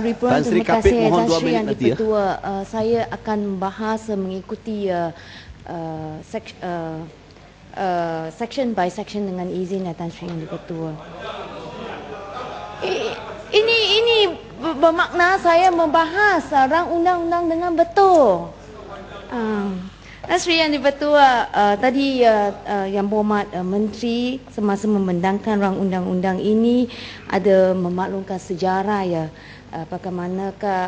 Ribuan Tan Sri terima Kapit, kasih mohon Tan 2 Sri minit Yang nanti ya. di-Pertua. Saya akan membahas mengikuti section by section dengan izin Tan Sri Yang di-Pertua. Ini bermakna saya membahas rang undang-undang dengan betul. Tan Sri Yang di-Pertua, tadi Yang Berhormat Menteri semasa memandangkan rang undang-undang ini ada memaklumkan sejarah ya, bagaimanakah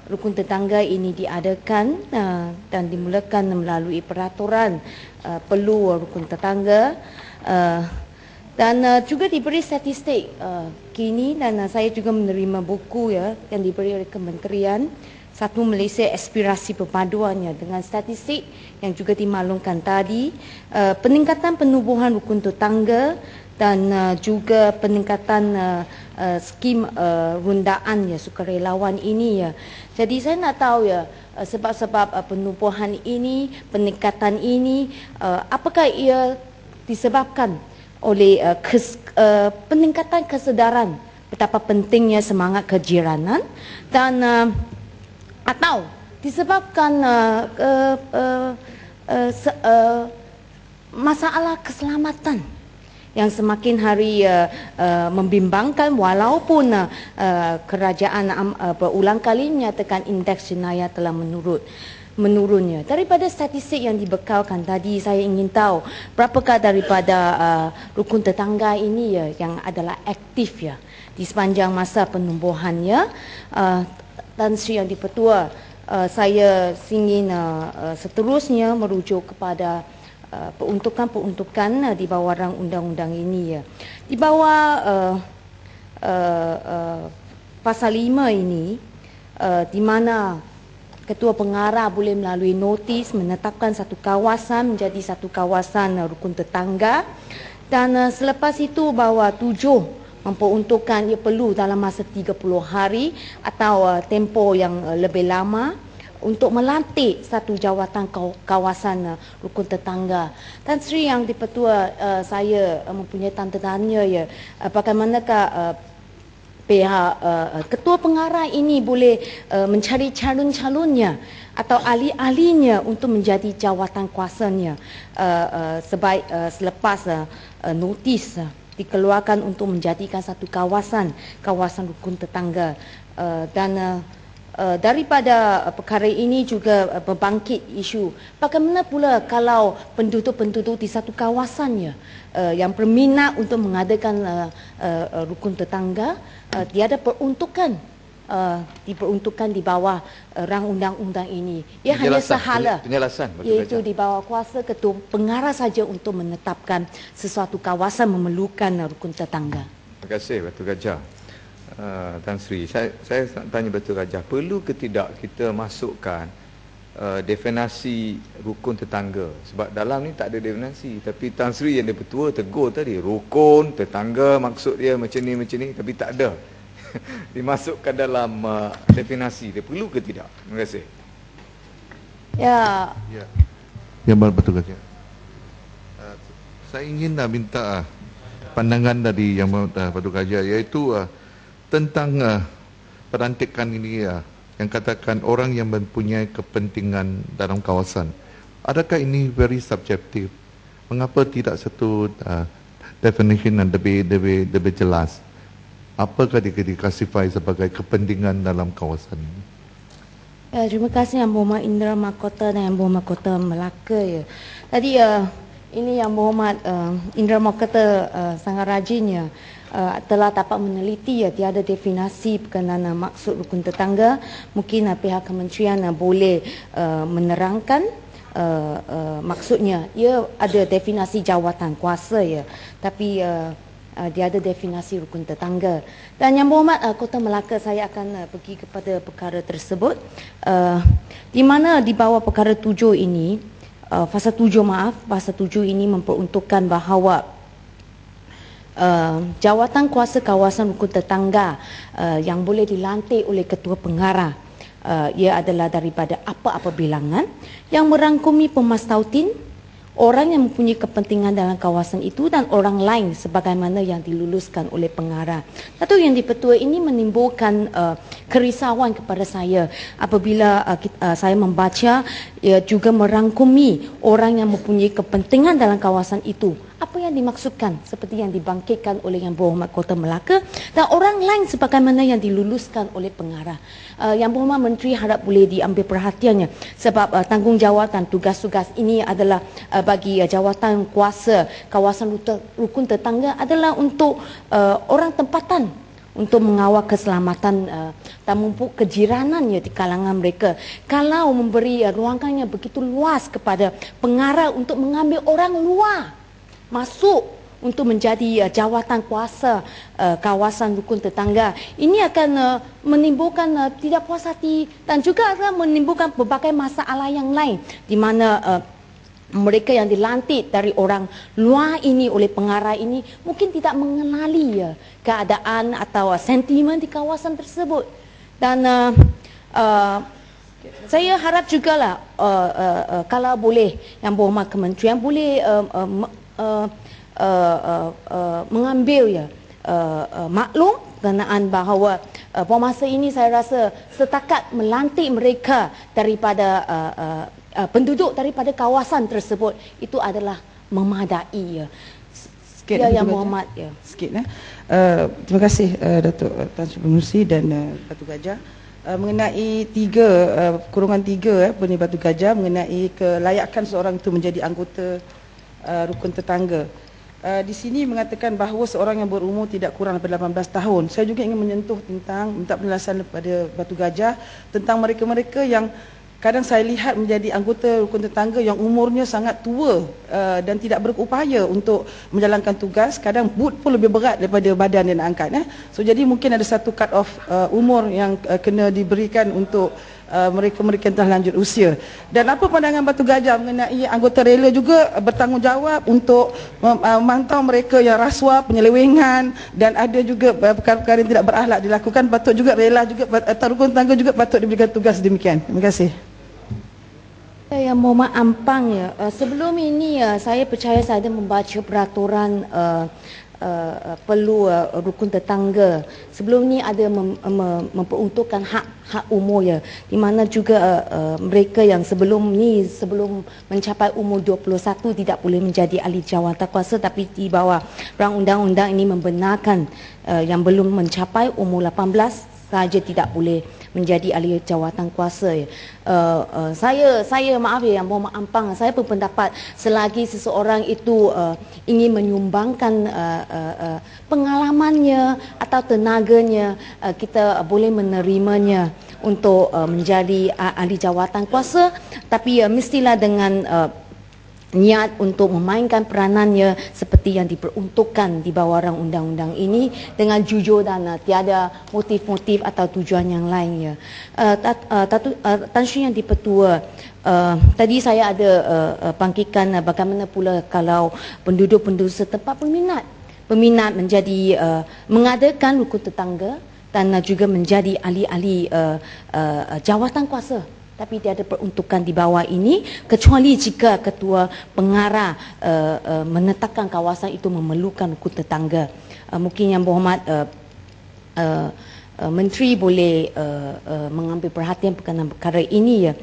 rukun tetangga ini diadakan dan dimulakan melalui peraturan perlu rukun tetangga, dan juga diberi statistik kini, dan saya juga menerima buku ya yang diberi oleh Kementerian Satu Malaysia Aspirasi Perpaduannya dengan statistik yang juga dimaklumkan tadi, peningkatan penubuhan rukun tetangga dan juga peningkatan skim rundaan ya sukarelawan ini ya. Jadi saya nak tahu ya sebab-sebab penubuhan ini, peningkatan ini, apakah ia disebabkan oleh peningkatan kesedaran betapa pentingnya semangat kejiranan, dan atau disebabkan masalah keselamatan yang semakin hari membimbangkan, walaupun kerajaan berulang kali menyatakan indeks jenayah telah menurunnya. Daripada statistik yang dibekalkan tadi, saya ingin tahu berapakah daripada rukun tetangga ini ya yang adalah aktif ya di sepanjang masa penubuhannya. Tan Sri Yang di-Pertua, saya ingin seterusnya merujuk kepada peruntukan-peruntukan di bawah rang undang-undang ini ya. Di bawah pasal 5 ini, di mana Ketua Pengarah boleh melalui notis menetapkan satu kawasan menjadi satu kawasan rukun tetangga, dan selepas itu bahawa 7 memperuntukkan ia perlu dalam masa 30 hari atau tempoh yang lebih lama untuk melantik satu jawatan kawasan rukun tetangga. Tan Sri Yang di-Pertua, saya mempunyai tanda-tanya ya, bagaimanakah pihak Ketua Pengarah ini boleh mencari calon-calonnya atau ahli-ahlinya untuk menjadi jawatan kuasanya selepas notis dikeluarkan untuk menjadikan satu kawasan rukun tetangga, dan daripada perkara ini juga berbangkit isu bagaimana pula kalau penduduk-penduduk di satu kawasannya yang berminat untuk mengadakan rukun tetangga tiada peruntukan diperuntukkan di bawah rang undang-undang ini. Ia hanya sahala iaitu di bawah kuasa Ketua Pengarah saja untuk menetapkan sesuatu kawasan memerlukan rukun tetangga. Terima kasih Batu Gajah. Tan Sri, saya nak tanya Batu Gajah, perlu ke tidak kita masukkan definisi rukun tetangga? Sebab dalam ni tak ada definisi, tapi Tan Sri Yang di-Pertua tegur tadi, rukun tetangga maksud dia macam ni, tapi tak ada dimasukkan dalam definisi. Dia perlu ke tidak? Terima kasih. Ya. Ya, Batu Gajah. Saya ingin minta pandangan dari Yang Batu Gajah, iaitu tentang perantikan ini yang katakan orang yang mempunyai kepentingan dalam kawasan. Adakah ini very subjektif? Mengapa tidak satu definition yang lebih jelas? Apakah diklasifikasi sebagai kepentingan dalam kawasan ini? Ya, terima kasih Yang Berhormat Indra Mahkota dan Yang Berhormat Kota Melaka ya. Tadi ini Yang Berhormat Indra Mahkota sangat rajin ya, telah dapat meneliti ya tiada definisi berkenaan maksud rukun tetangga. Mungkin pihak kementerian boleh menerangkan maksudnya. Ia ada definisi jawatan kuasa ya, tapi dia ada definisi rukun tetangga. Dan Yang Berhormat Kota Melaka, saya akan pergi kepada perkara tersebut, di mana di bawah perkara 7 ini, pasal 7 ini memperuntukkan bahawa jawatan kuasa kawasan rukun tetangga yang boleh dilantik oleh Ketua Pengarah, ia adalah daripada apa-apa bilangan yang merangkumi pemastautin, orang yang mempunyai kepentingan dalam kawasan itu dan orang lain sebagaimana yang diluluskan oleh pengarah. Datuk Yang di-Pertua, ini menimbulkan kerisauan kepada saya apabila saya membaca juga merangkumi orang yang mempunyai kepentingan dalam kawasan itu. Apa yang dimaksudkan seperti yang dibangkitkan oleh Yang Berhormat Kota Melaka dan orang lain sebagaimana yang diluluskan oleh pengarah. Yang Berhormat Menteri harap boleh diambil perhatiannya sebab tanggungjawab dan tugas-tugas ini adalah bagi jawatan kuasa kawasan rukun tetangga adalah untuk orang tempatan untuk mengawal keselamatan dan memupuk kejiranannya di kalangan mereka. Kalau memberi ruangannya begitu luas kepada pengarah untuk mengambil orang luar masuk untuk menjadi jawatan kuasa kawasan rukun tetangga, ini akan menimbulkan tidak puas hati dan juga akan menimbulkan berbagai masalah yang lain di mana mereka yang dilantik dari orang luar ini oleh pengarah ini mungkin tidak mengenali keadaan atau sentimen di kawasan tersebut. Dan saya harap jugalah kalau boleh Yang Berhormat Kementerian boleh mengambil maklum berkenaan bahawa masa ini saya rasa setakat melantik mereka daripada penduduk daripada kawasan tersebut itu adalah memadai. Sikit Yang Berhormat sikit terima kasih Datuk Tan Sri Pengerusi dan Batu Gajah mengenai kurungan 3 Beni Batu Gajah mengenai kelayakan seorang itu menjadi anggota rukun tetangga. Di sini mengatakan bahawa seorang yang berumur tidak kurang daripada 18 tahun. Saya juga ingin menyentuh tentang minta penjelasan daripada Batu Gajah tentang mereka-mereka yang kadang saya lihat menjadi anggota rukun tetangga yang umurnya sangat tua dan tidak berupaya untuk menjalankan tugas. Kadang boot pun lebih berat daripada badan yang nak angkat. So jadi mungkin ada satu cut off umur yang kena diberikan untuk mereka-mereka yang telah lanjut usia. Dan apa pandangan Batu Gajah mengenai anggota rela juga bertanggungjawab untuk memantau mereka yang rasuah, penyelewengan dan ada juga perkara-perkara yang tidak berakhlak dilakukan. Patut juga rela juga atau rukun tetangga juga patut diberikan tugas demikian. Terima kasih. Yang Mohd Ampang sebelum ini saya percaya saya ada membaca peraturan perlu rukun tetangga. Sebelum ni ada memperuntukkan hak umur di mana juga mereka yang sebelum mencapai umur 21 tidak boleh menjadi ahli jawatan kuasa, tapi di bawah rang undang-undang ini membenarkan yang belum mencapai umur 18 saja tidak boleh menjadi ahli jawatan kuasa. Saya maaf Yang Mohd Ampang, saya berpendapat selagi seseorang itu ingin menyumbangkan pengalamannya atau tenaganya, kita boleh menerimanya untuk menjadi ahli jawatan kuasa, tapi mestilah dengan niat untuk memainkan peranannya seperti yang diperuntukkan di bawah rang undang-undang ini dengan jujur dan tiada motif-motif atau tujuan yang lainnya. Tan Sri Yang di-Pertua, tadi saya ada bangkitkan bagaimana pula kalau penduduk-penduduk setempat berminat menjadi mengadakan rukun tetangga dan juga menjadi ahli-ahli jawatan kuasa, tapi dia ada peruntukan di bawah ini kecuali jika ketua pengarah menetapkan kawasan itu memerlukan rukun tetangga. Mungkin Yang Berhormat Menteri boleh mengambil perhatian berkenaan perkara ini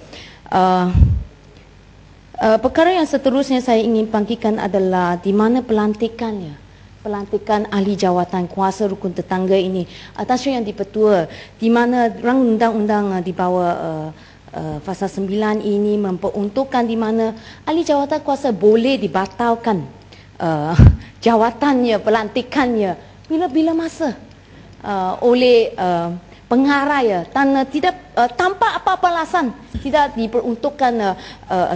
perkara yang seterusnya saya ingin bangkitkan adalah di mana pelantikan ahli jawatan kuasa rukun tetangga ini. Tan Sri Yang di-Pertua, di mana rang undang-undang di bawah Pasal 9 ini memperuntukkan di mana ahli jawatan kuasa boleh dibatalkan jawatannya, pelantikannya bila-bila masa oleh pengarah dan tidak tanpa apa-apa alasan, tidak diperuntukkan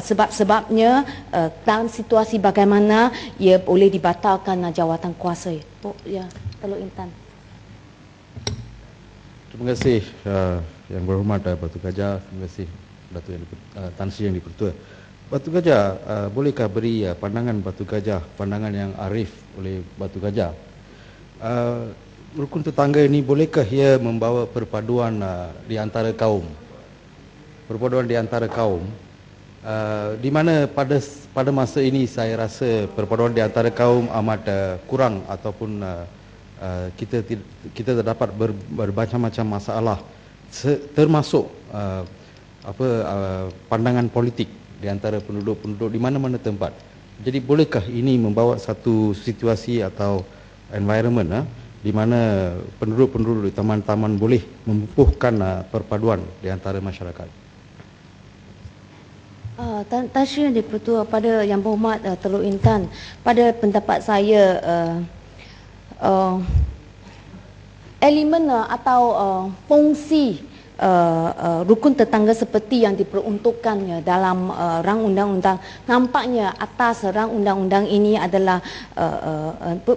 sebab-sebabnya dalam situasi bagaimana ia boleh dibatalkan jawatan kuasa. Teluk Intan. Terima kasih Yang Berhormat Batu Gajah. Terima kasih Datuk Tan Sri Yang di-Pertua. Batu Gajah, bolehkah beri pandangan Batu Gajah, pandangan yang arif oleh Batu Gajah? Rukun tetangga ini bolehkah ia membawa perpaduan di antara kaum? Perpaduan di antara kaum di mana pada masa ini saya rasa perpaduan di antara kaum amat kurang ataupun kita terdapat bermacam-macam masalah termasuk pandangan politik di antara penduduk-penduduk di mana-mana tempat. Jadi bolehkah ini membawa satu situasi atau environment di mana penduduk-penduduk di taman-taman boleh memupuskan perpaduan di antara masyarakat? Tan Sri yang dipertua pada Yang Berhormat Teluk Intan, pada pendapat saya elemen atau fungsi rukun tetangga seperti yang diperuntukkannya dalam rang undang-undang, nampaknya atas rang undang-undang ini adalah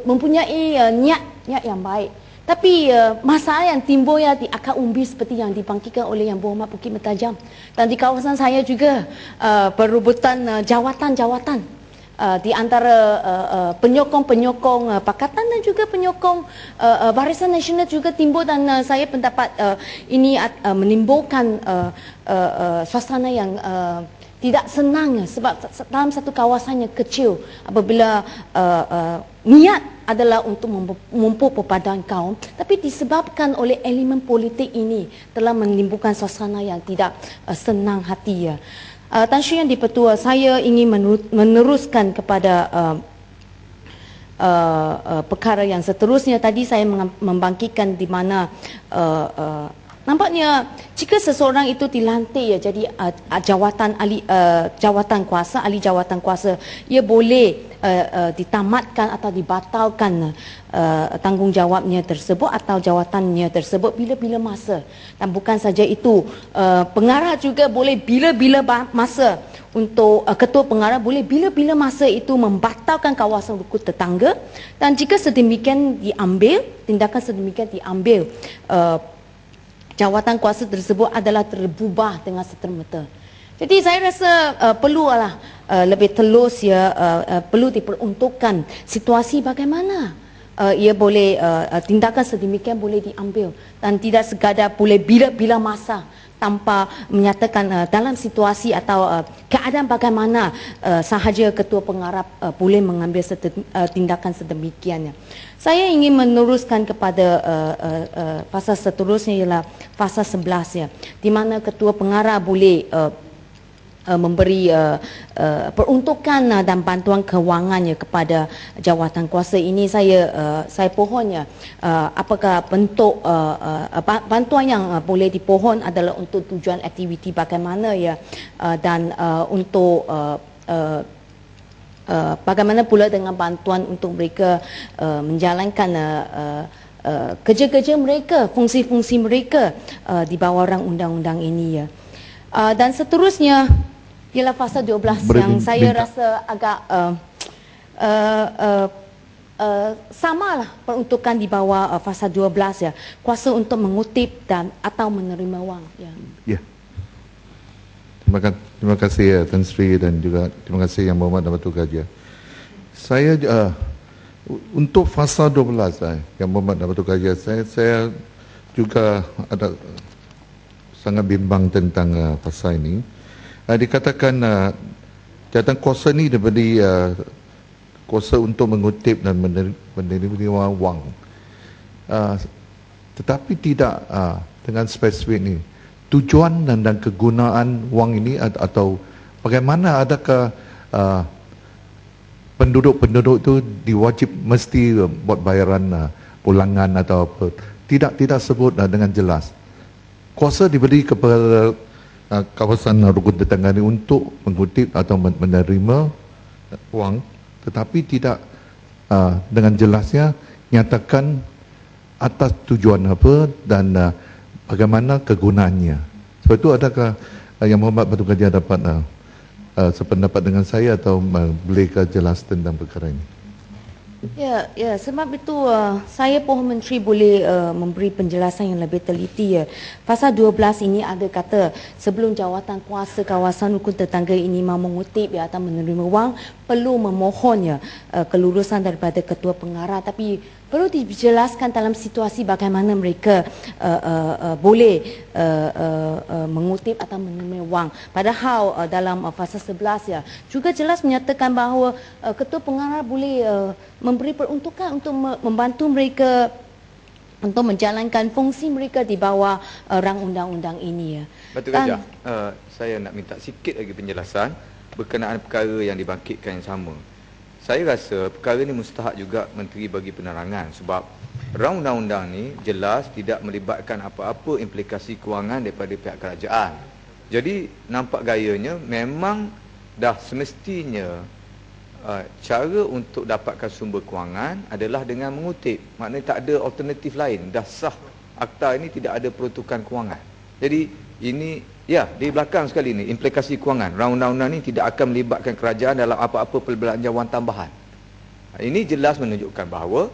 mempunyai niat yang baik. Tapi masalah yang timbul di akar umbi seperti yang dibangkitkan oleh Yang Berhormat Bukit Mentajam, dan di kawasan saya juga perebutan jawatan-jawatan di antara penyokong-penyokong Pakatan dan juga penyokong Barisan Nasional juga timbul, dan saya pendapat ini menimbulkan suasana yang tidak senang, sebab dalam satu kawasan yang kecil apabila niat adalah untuk memupuk perpaduan kaum, tapi disebabkan oleh elemen politik ini telah menimbulkan suasana yang tidak senang hati. Tan Sri Yang Dipertua, saya ingin meneruskan kepada perkara yang seterusnya. Tadi saya membangkitkan di mana nampaknya jika seseorang itu dilantik jadi jawatan ahli jawatan kuasa, ahli jawatan kuasa, ia boleh ditamatkan atau dibatalkan tanggungjawabnya tersebut atau jawatannya tersebut bila-bila masa. Dan bukan saja itu, pengarah juga boleh bila-bila masa, untuk ketua pengarah boleh bila-bila masa itu membatalkan kawasan rukun tetangga, dan jika sedemikian diambil, tindakan sedemikian diambil, jawatan kuasa tersebut adalah terbubah dengan serta-merta. Jadi saya rasa perlulah lebih telus perlu diperuntukkan situasi bagaimana ia boleh tindakan sedemikian boleh diambil, dan tidak sekadar boleh bila-bila masa tanpa menyatakan dalam situasi atau keadaan bagaimana sahaja ketua pengarah boleh mengambil tindakan sedemikiannya. Saya ingin meneruskan kepada fasa seterusnya, ialah fasa 11 di mana ketua pengarah boleh memberi peruntukan dan bantuan kewangannya kepada jawatan kuasa ini. Saya pohonnya apakah bentuk bantuan yang boleh dipohon adalah untuk tujuan aktiviti bagaimana dan untuk bagaimana pula dengan bantuan untuk mereka menjalankan kerja-kerja mereka, fungsi-fungsi mereka di bawah rang undang-undang ini. Dan seterusnya ialah fasa 12 yang saya rasa agak samalah peruntukan di bawah fasa 12 kuasa untuk mengutip dan atau menerima wang. Ya. Terima kasih Tan Sri, dan juga terima kasih Yang Berhormat Datuk Gajah. Saya untuk fasa 12 Yang Berhormat Datuk Gajah, saya juga ada sangat bimbang tentang fasa ini. Dikatakan jawatan kuasa ini diberi kuasa untuk mengutip dan menerima wang, tetapi tidak dengan spesifik ini tujuan dan kegunaan wang ini, atau bagaimana, adakah penduduk-penduduk itu diwajib mesti buat bayaran pulangan atau apa. Tidak sebut dengan jelas. Kuasa diberi kepada kawasan rukun tetangga ini untuk mengutip atau menerima wang, tetapi tidak dengan jelasnya nyatakan atas tujuan apa dan bagaimana kegunaannya. Sebab itu adakah Yang Berhormat Datuk Gajah dapat sependapat dengan saya atau bolehkah jelas tentang perkara ini? Ya, sebab itu saya pohon menteri boleh memberi penjelasan yang lebih teliti. Pasal 12 ini ada kata sebelum jawatan kuasa kawasan rukun tetangga ini mahu mengutip atau menerima wang, perlu memohon kelurusan daripada ketua pengarah. Tapi perlu dijelaskan dalam situasi bagaimana mereka boleh mengutip atau menerima wang. Padahal dalam fasa 11 ya juga jelas menyatakan bahawa ketua pengarah boleh memberi peruntukan untuk membantu mereka untuk menjalankan fungsi mereka di bawah rang undang-undang ini ya. Batu Gajah, saya nak minta sikit lagi penjelasan berkenaan perkara yang dibangkitkan yang sama. Saya rasa perkara ini mustahak juga Menteri bagi penerangan sebab rang undang-undang ni jelas tidak melibatkan apa-apa implikasi kewangan daripada pihak kerajaan. Jadi nampak gayanya memang dah semestinya cara untuk dapatkan sumber kewangan adalah dengan mengutip. Maknanya tak ada alternatif lain. Dah sah akta ini tidak ada peruntukan kewangan. Jadi ini ya di belakang sekali ni implikasi kewangan. Rang undang-undang ni tidak akan melibatkan kerajaan dalam apa-apa perbelanjaan tambahan. Ini jelas menunjukkan bahawa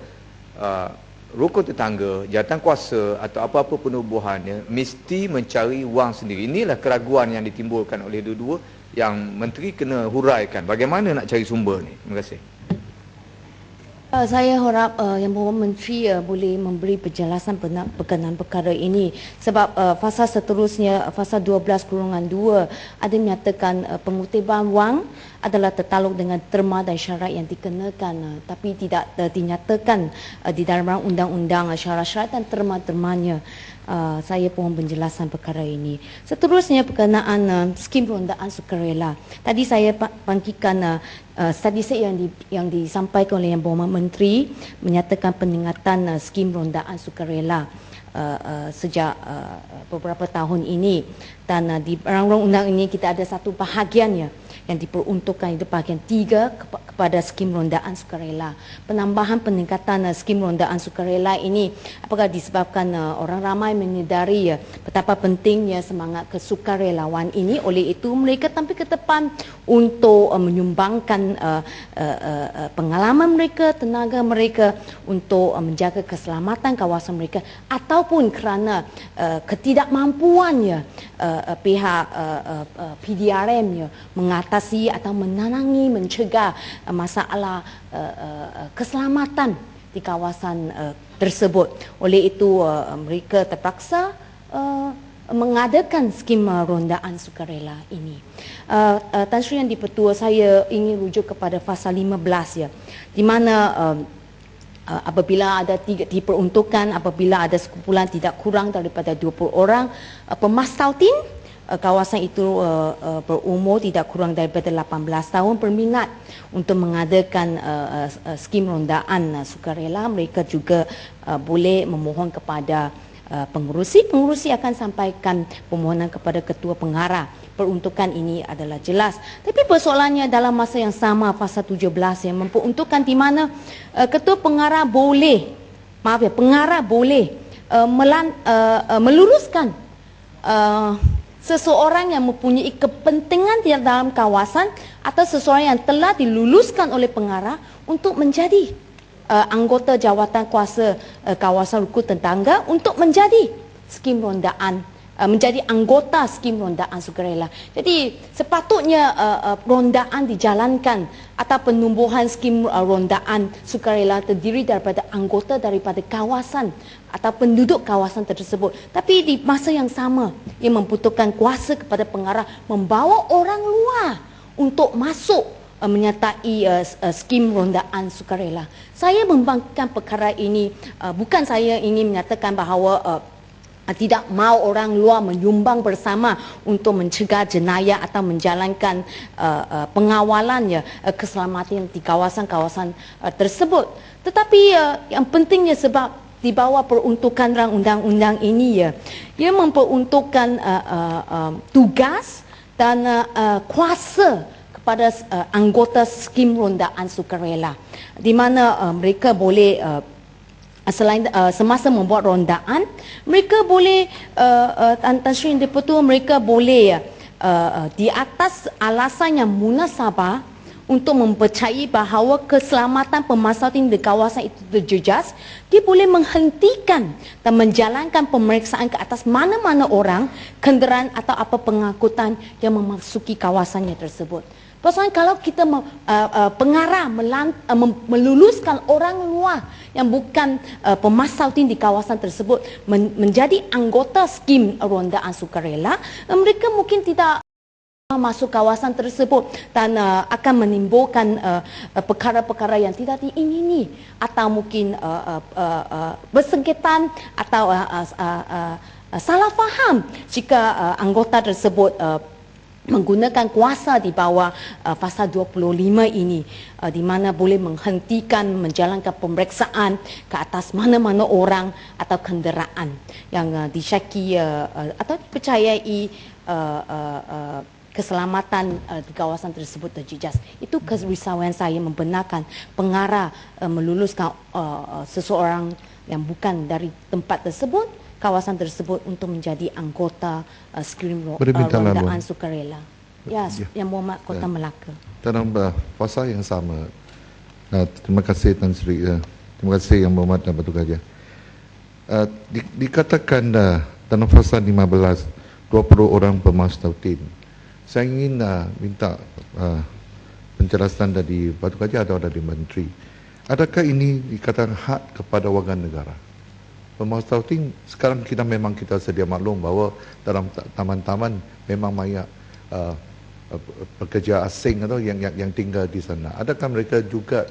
rukun tetangga, jawatan kuasa atau apa-apa penubuhannya mesti mencari wang sendiri. Inilah keraguan yang ditimbulkan oleh dua-dua yang menteri kena huraikan. Bagaimana nak cari sumber ni? Terima kasih. Saya harap Yang Berhormat Menteri boleh memberi penjelasan berkenaan perkara ini sebab fasa seterusnya, fasa 12/2 ada menyatakan pengutipan wang adalah tertaluk dengan terma dan syarat yang dikenakan tapi tidak dinyatakan di dalam undang-undang syarat-syarat dan terma-termanya. Saya mohon penjelasan perkara ini. Seterusnya berkenaan skim rondaan sukarela. Tadi saya bangkitkan statistik yang disampaikan oleh Yang Berhormat Menteri menyatakan peningkatan skim rondaan sukarela sejak beberapa tahun ini dan di undang-undang ini kita ada satu bahagiannya yang diperuntukkan itu bahagian 3 kepada skim rondaan sukarela. Penambahan peningkatan skim rondaan sukarela ini apakah disebabkan orang ramai menyedari betapa pentingnya semangat kesukarelawan ini, oleh itu mereka tampil ke depan untuk menyumbangkan pengalaman mereka, tenaga mereka untuk menjaga keselamatan kawasan mereka ataupun kerana ketidakmampuannya pihak PDRM mengatasi atau menanangi, mencegah masalah keselamatan di kawasan tersebut. Oleh itu mereka terpaksa mengadakan skim rondaan sukarela ini. Tan Sri Yang Di-Pertua, saya ingin rujuk kepada fasa 15 ya, di mana apabila ada diperuntukkan apabila ada sekumpulan tidak kurang daripada 20 orang pemastautin kawasan itu berumur tidak kurang daripada 18 tahun berminat untuk mengadakan skim rondaan sukarela, mereka juga boleh memohon kepada pengurusi akan sampaikan permohonan kepada ketua pengarah. Peruntukan ini adalah jelas. Tapi persoalannya dalam masa yang sama fasa 17 yang memperuntukkan di mana ketua pengarah boleh, pengarah boleh meluruskan seseorang yang mempunyai kepentingan di dalam kawasan atau seseorang yang telah diluluskan oleh pengarah untuk menjadi anggota jawatan kuasa kawasan rukun tetangga untuk menjadi skim rondaan, menjadi anggota skim rondaan sukarela. Jadi sepatutnya rondaan dijalankan atau penumbuhan skim rondaan sukarela terdiri daripada anggota daripada kawasan atau penduduk kawasan tersebut. Tapi di masa yang sama ia membutuhkan kuasa kepada pengarah membawa orang luar untuk masuk menyertai skim rondaan sukarela. Saya membangkitkan perkara ini bukan saya ingin menyatakan bahawa tidak mahu orang luar menyumbang bersama untuk mencegah jenayah atau menjalankan pengawalan keselamatan di kawasan-kawasan tersebut. Tetapi yang pentingnya sebab di bawah peruntukan rang undang-undang ini ia memperuntukkan tugas dan kuasa kepada anggota skim rondaan sukarela, di mana mereka boleh selain semasa membuat rondaan, mereka boleh Tan Sri Yang Di-Pertua, mereka boleh di atas alasan yang munasabah untuk mempercayai bahawa keselamatan pemastautin di kawasan itu terjejas, dia boleh menghentikan dan menjalankan pemeriksaan ke atas mana-mana orang, kenderaan atau apa pengangkutan yang memasuki kawasannya tersebut. Pasalnya kalau kita pengarah meluluskan orang luar yang bukan pemasautin di kawasan tersebut menjadi anggota skim rondaan sukarela, mereka mungkin tidak masuk kawasan tersebut dan akan menimbulkan perkara-perkara yang tidak diingini atau mungkin bersengketan atau salah faham jika anggota tersebut menggunakan kuasa di bawah pasal 25 ini, di mana boleh menghentikan menjalankan pemeriksaan ke atas mana-mana orang atau kenderaan yang disyaki atau dipercayai keselamatan di kawasan tersebut terjejas. Itu kerisauan saya membenarkan pengarah meluluskan seseorang yang bukan dari tempat tersebut, kawasan tersebut untuk menjadi anggota skrim rondaan sukarela. Ya, Yang Berhormat Kota Melaka. Dalam pasal yang sama, terima kasih Tan Sri, terima kasih Yang Berhormat Batu Gajah. Dikatakan dalam pasal 15, 20 orang pemastautin. Saya ingin minta penjelasan dari Batu Gajah atau dari Menteri. Adakah ini dikatakan hak kepada warga negara? Pemastautin sekarang memang kita sedia maklum bahawa dalam taman-taman memang banyak pekerja asing atau yang tinggal di sana. Adakah mereka juga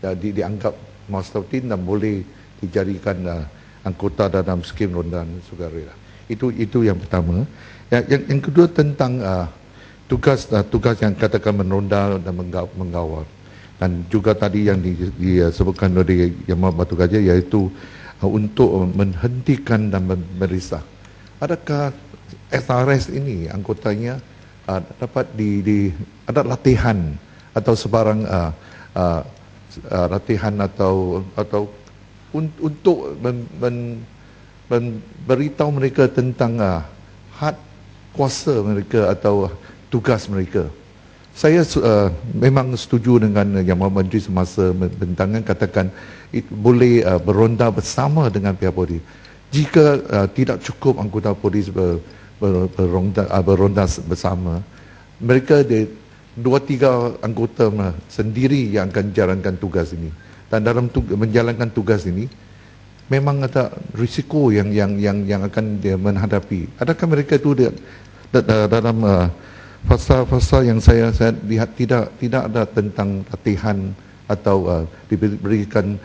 dianggap pemastautin dan boleh dijadikan anggota dalam skim rondaan sukarela? Itu yang pertama. Yang kedua tentang tugas yang katakan meronda dan mengawal, dan juga tadi yang disebutkan oleh Yang Berhormat Batu Gajah iaitu untuk menghentikan dan merisau. Adakah SRS ini anggotanya dapat ada latihan atau sebarang latihan atau untuk beritahu mereka tentang hak kuasa mereka atau tugas mereka? Saya memang setuju dengan Yang Berhormat Menteri semasa bentangan katakan boleh beronda bersama dengan pihak polis. Jika tidak cukup anggota polis beronda bersama, mereka 2-3 anggota sendiri yang akan jalankan tugas ini. Dan dalam menjalankan tugas ini memang ada risiko yang akan dia menghadapi. Adakah mereka itu dalam fasa yang saya lihat tidak ada tentang latihan atau diberikan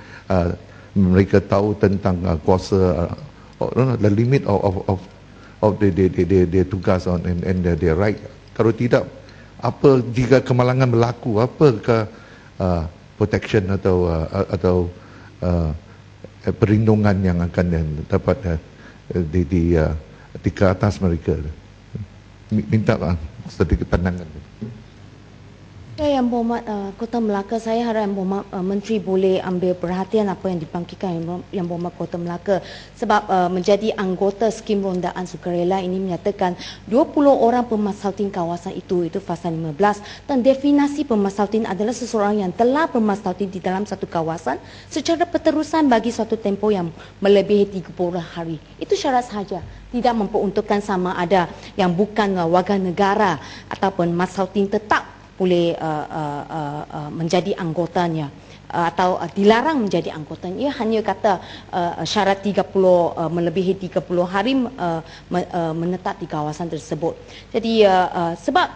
mereka tahu tentang kuasa the limit of the tugas and their right. Kalau tidak, apa jika kemalangan berlaku, apakah protection atau perlindungan yang akan dapat di ke atas mereka? Minta sedikit pandangan. Ya, Yang Berhormat Kota Melaka, saya harap Yang Berhormat Menteri boleh ambil perhatian apa yang dibangkitkan Yang Berhormat Kota Melaka, sebab menjadi anggota skim rondaan sukarela ini menyatakan 20 orang pemastautin kawasan itu pasal 15, dan definisi pemastautin adalah seseorang yang telah pemastautin di dalam satu kawasan secara berterusan bagi suatu tempoh yang melebihi 30 hari. Itu syarat sahaja, tidak memperuntukkan sama ada yang bukan warga negara ataupun pemastautin tetap boleh menjadi anggotanya atau dilarang menjadi anggotanya. Ia hanya kata syarat 30 melebihi 30 hari menetap di kawasan tersebut. Jadi sebab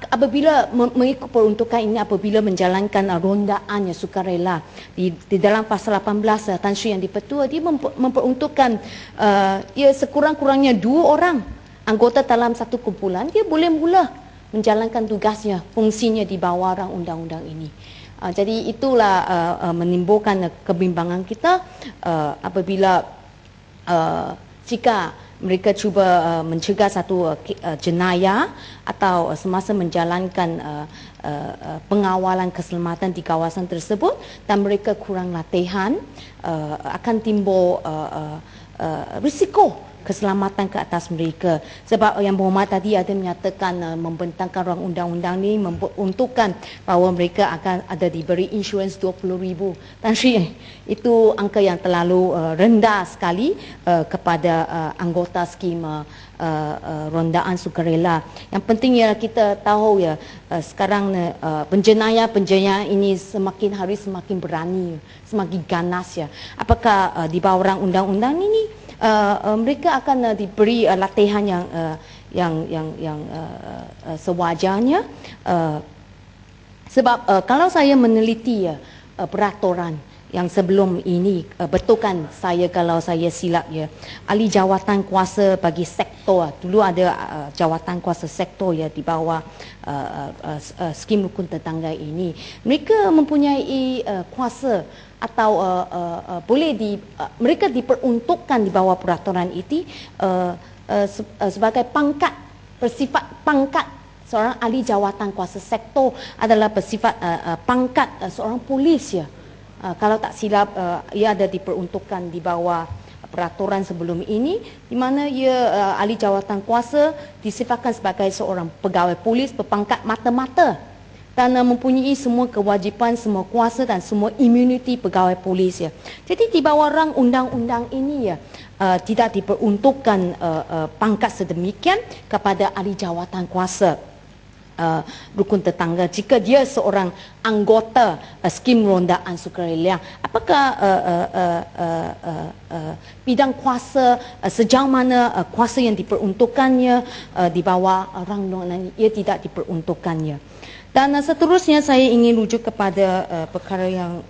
apabila mengikut peruntukan ini, apabila menjalankan rondaannya sukarela di dalam pasal 18 Tan Sri Yang di-Pertua, dia memperuntukkan ia sekurang-kurangnya 2 orang anggota dalam satu kumpulan, dia boleh mula menjalankan tugasnya, fungsinya di bawah rang undang-undang ini. Jadi itulah menimbulkan kebimbangan kita apabila jika mereka cuba mencegah satu jenayah atau semasa menjalankan pengawalan keselamatan di kawasan tersebut dan mereka kurang latihan, akan timbul risiko keselamatan ke atas mereka. Sebab Yang Berhormat tadi ada menyatakan membentangkan rang undang-undang ni memperuntukkan bahawa mereka akan ada diberi insurans 20,000. Tan Sri, itu angka yang terlalu rendah sekali kepada anggota skim rondaan sukarela. Yang penting ialah kita tahu sekarang penjenayah ini semakin hari semakin berani, semakin ganas Apakah di bawah rang undang-undang ini mereka akan diberi latihan yang sewajarnya, sebab kalau saya meneliti peraturan yang sebelum ini, betulkan saya kalau saya silap ahli jawatan kuasa bagi sektor, dulu ada jawatan kuasa sektor di bawah skim rukun tetangga ini, mereka mempunyai kuasa atau mereka diperuntukkan di bawah peraturan itu sebagai pangkat, bersifat pangkat. Seorang ahli jawatan kuasa sektor adalah bersifat pangkat seorang polis kalau tak silap ia ada diperuntukkan di bawah peraturan sebelum ini, di mana ia ahli jawatan kuasa disifatkan sebagai seorang pegawai polis berpangkat mata-mata dan mempunyai semua kewajipan, semua kuasa dan semua imuniti pegawai polis Jadi di bawah rang undang-undang ini tidak diperuntukkan pangkat sedemikian kepada ahli jawatan kuasa rukun tetangga jika dia seorang anggota skim rondaan sukarela. Apakah bidang kuasa, sejauh mana kuasa yang diperuntukkannya di bawah rang undang-undang ia tidak diperuntukkannya. Dan seterusnya saya ingin rujuk kepada perkara yang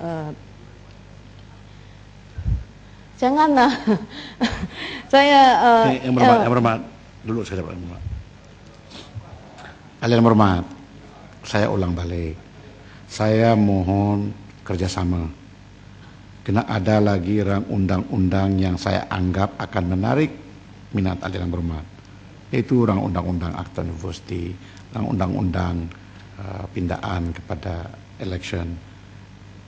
janganlah saya yang berhormat dulu sekejap. Ahli yang berhormat, saya ulang balik. Saya mohon kerjasama. Kena ada lagi rang undang-undang yang saya anggap akan menarik minat ahli yang berhormat. Yaitu rang undang-undang Akta Universiti, rang undang-undang pindaan kepada election,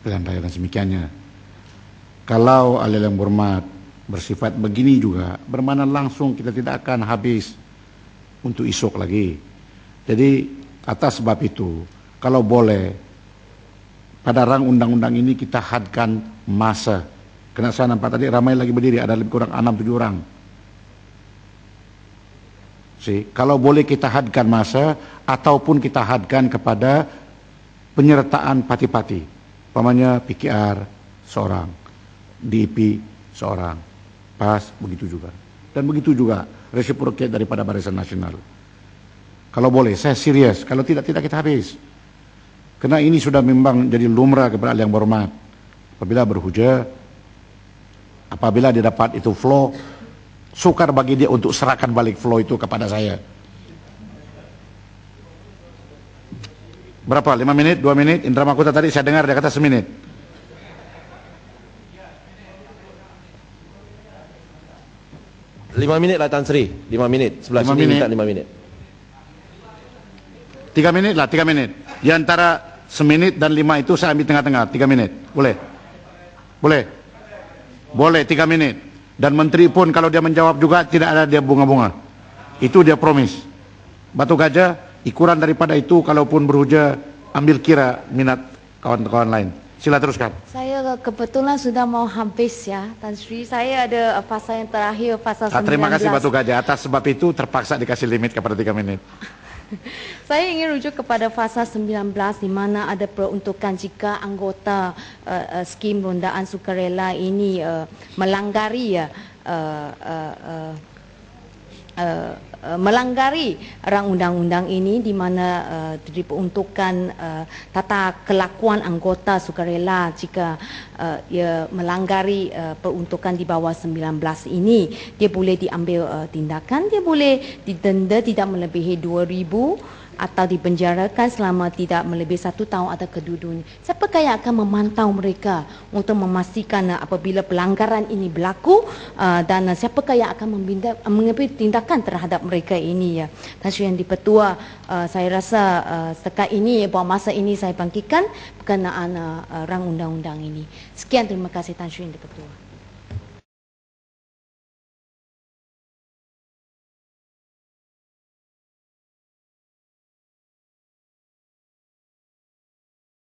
pilihan raya dan semikiannya. Kalau ahli yang berhormat bersifat begini juga, bermakna langsung kita tidak akan habis untuk esok lagi. Jadi atas sebab itu, kalau boleh pada rang undang-undang ini kita hadkan masa. Karena saya nampak tadi ramai lagi berdiri, ada lebih kurang 6-7 orang. Kalau boleh kita hadkan masa ataupun kita hadkan kepada penyertaan parti-parti. Umpamanya PKR seorang, DIP seorang, PAS begitu juga. Dan begitu juga reciprocate daripada Barisan Nasional. Kalau boleh, saya serius. Kalau tidak kita habis. Karena ini sudah memang jadi lumrah kepada ahli yang berhormat. Apabila berhujah, apabila dia dapat itu flow, sukar bagi dia untuk serahkan balik flow itu kepada saya. Berapa? 5 menit? 2 menit? Indra Makuta tadi saya dengar dia kata semenit. Lima menit lah Tan Sri. 5 menit. Sebelah sini minta 5 menit. 3 menit lah, 3 menit. Di antara semenit dan 5 itu saya ambil tengah-tengah, 3 menit. Boleh? Boleh? Boleh, 3 menit. Dan menteri pun kalau dia menjawab juga tidak ada dia bunga-bunga. Itu dia promise. Batu Gajah, ikuran daripada itu kalaupun berhujah, ambil kira minat kawan-kawan lain. Sila teruskan. Saya kebetulan sudah mau habis Tan Sri. Saya ada fasa yang terakhir, fasa 19. Terima kasih Batu Gajah. Atas sebab itu terpaksa dikasih limit kepada 3 menit. Saya ingin rujuk kepada fasa 19 di mana ada peruntukan jika anggota skim rondaan sukarela ini melanggar rang undang-undang ini di mana diperuntukkan tata kelakuan anggota sukarela jika ia melanggari peruntukan di bawah 19 ini, dia boleh diambil tindakan, dia boleh didenda tidak melebihi 2,000 atau dipenjarakan selama tidak melebihi 1 tahun atau kedua-duanya. Siapakah yang akan memantau mereka untuk memastikan apabila pelanggaran ini berlaku dan siapakah yang akan mengambil tindakan terhadap mereka ini Tan Sri Yang Di-Pertua, saya rasa setakat ini buat masa ini saya bangkitkan berkenaan rang undang-undang ini. Sekian, terima kasih Tan Sri Yang Di-Pertua.